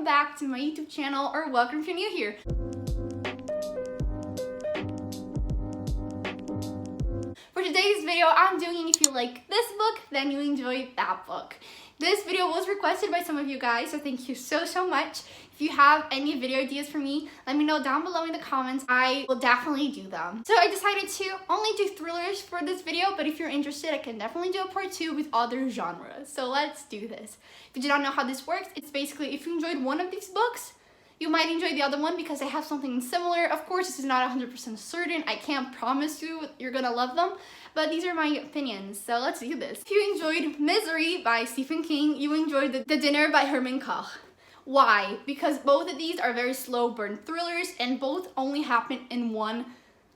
back to my YouTube channel, or welcome if you're new here. For today's video, I'm doing if you like this book, then you enjoy that book. This video was requested by some of you guys, so thank you so much. If you have any video ideas for me, let me know down below in the comments. I will definitely do them. So I decided to only do thrillers for this video, but if you're interested, I can definitely do a part 2 with other genres. So let's do this. If you do not know how this works, it's basically if you enjoyed one of these books, you might enjoy the other one because they have something similar. Of course, this is not 100% certain. I can't promise you you're gonna love them, but these are my opinions, so let's do this. If you enjoyed Misery by Stephen King, you enjoyed The Dinner by Herman Koch. Why? Because both of these are very slow burn thrillers and both only happen in one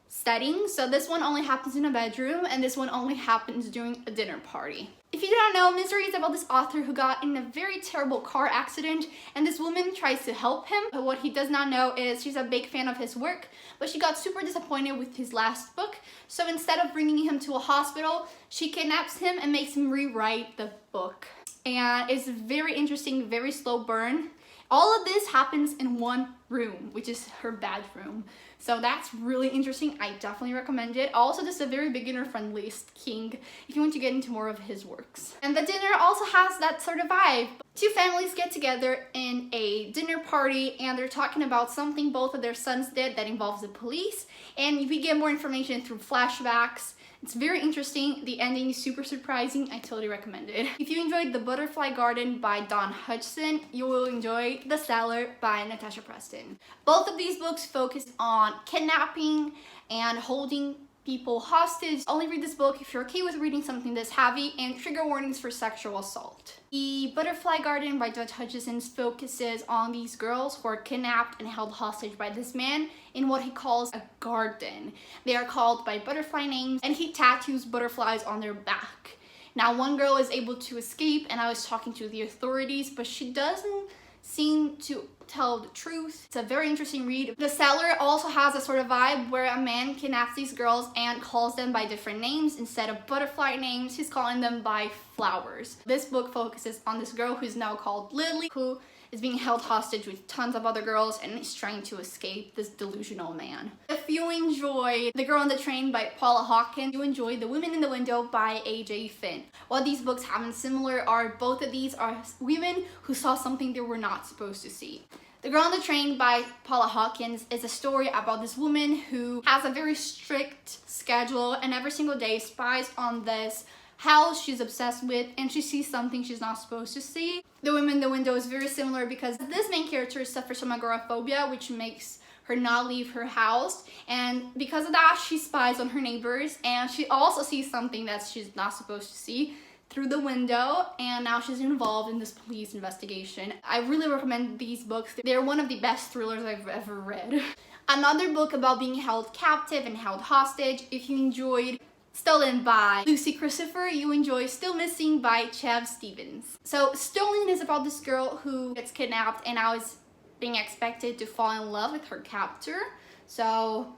setting. So this one only happens in a bedroom and this one only happens during a dinner party. If you do not know, Misery is about this author who got in a very terrible car accident and this woman tries to help him. But what he does not know is she's a big fan of his work, but she got super disappointed with his last book. So instead of bringing him to a hospital, she kidnaps him and makes him rewrite the book. And it's very interesting, very slow burn. All of this happens in one room, which is her bedroom. So that's really interesting. I definitely recommend it. Also, this is a very beginner-friendly King if you want to get into more of his works. And The Dinner also has that sort of vibe. Two families get together in a dinner party and they're talking about something both of their sons did that involves the police. And we get more information through flashbacks. It's very interesting. The ending is super surprising. I totally recommend it. If you enjoyed The Butterfly Garden by Dawn Hudson, you will enjoy The Cellar by Natasha Preston. Both of these books focus on kidnapping and holding people hostage. Only read this book if you're okay with reading something this heavy, and trigger warnings for sexual assault. The Butterfly Garden by Dawn Hudson focuses on these girls who are kidnapped and held hostage by this man in what he calls a garden. They are called by butterfly names and he tattoos butterflies on their back. Now one girl is able to escape and I was talking to the authorities, but she doesn't seem to tell the truth. It's a very interesting read. The Cellar also has a sort of vibe where a man kidnaps these girls and calls them by different names. Instead of butterfly names, he's calling them by flowers. This book focuses on this girl who's now called Lily, who is being held hostage with tons of other girls and is trying to escape this delusional man. If you enjoy The Girl on the Train by Paula Hawkins, you enjoy The Women in the Window by A.J. Finn. What these books have in similar are both of these are women who saw something they were not supposed to see. The Girl on the Train by Paula Hawkins is a story about this woman who has a very strict schedule and every single day spies on this house she's obsessed with and she sees something she's not supposed to see. The Women in the Window is very similar because this main character suffers from agoraphobia, which makes her not leave her house, and because of that she spies on her neighbors and she also sees something that she's not supposed to see through the window, and now she's involved in this police investigation. I really recommend these books. They're one of the best thrillers I've ever read. Another book about being held captive and held hostage. If you enjoyed Stolen by Lucy Christopher, you enjoy Still Missing by Chev Stevens. So Stolen is about this girl who gets kidnapped and now is being expected to fall in love with her captor. So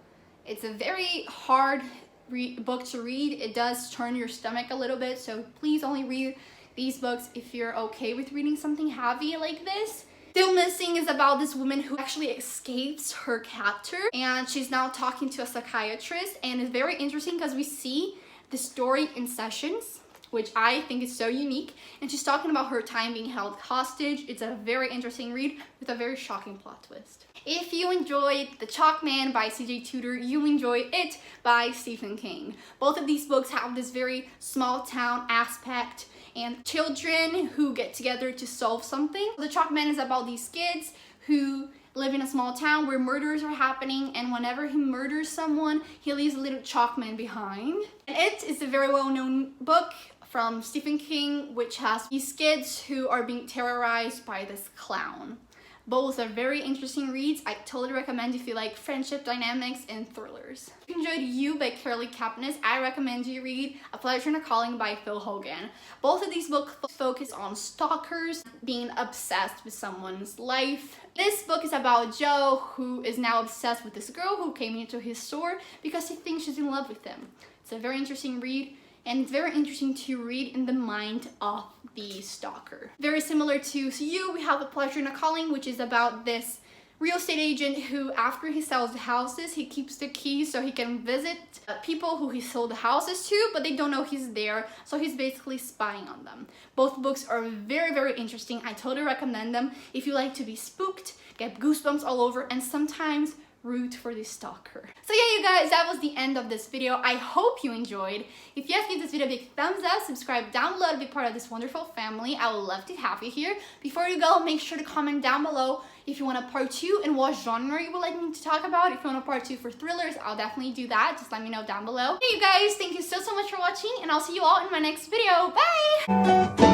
it's a very hard book to read. It does turn your stomach a little bit, so please only read these books if you're okay with reading something heavy like this. Still Missing is about this woman who actually escapes her captor and she's now talking to a psychiatrist, and it's very interesting because we see the story in sessions, which I think is so unique, and she's talking about her time being held hostage. It's a very interesting read with a very shocking plot twist. If you enjoyed The Chalk Man by C.J. Tudor, you enjoy It by Stephen King. Both of these books have this very small town aspect and children who get together to solve something. The Chalk Man is about these kids who live in a small town where murders are happening, and whenever he murders someone, he leaves a little chalk man behind. And It is a very well-known book from Stephen King, which has these kids who are being terrorized by this clown. Both are very interesting reads. I totally recommend if you like friendship dynamics and thrillers. If you enjoyed You by Carolee Kapnis, I recommend you read A Pleasure and a Calling by Phil Hogan. Both of these books focus on stalkers being obsessed with someone's life. This book is about Joe, who is now obsessed with this girl who came into his store because he thinks she's in love with him. It's a very interesting read. and it's very interesting to read in the mind of the stalker. Very similar to You, we have A Pleasure and a Calling, which is about this real estate agent who, after he sells the houses, he keeps the keys so he can visit people who he sold the houses to, but they don't know he's there, so he's basically spying on them. Both books are very, very interesting. I totally recommend them if you like to be spooked, get goosebumps all over, and sometimes root for the stalker. So yeah, you guys, that was the end of this video. I hope you enjoyed. If yes, give this video a big thumbs up, subscribe down below to be part of this wonderful family. I would love to have you here. Before you go, make sure to comment down below if you want a part 2 and what genre you would like me to talk about. If you want a part 2 for thrillers, I'll definitely do that. Just let me know down below. Hey you guys, thank you so much for watching, and I'll see you all in my next video. Bye!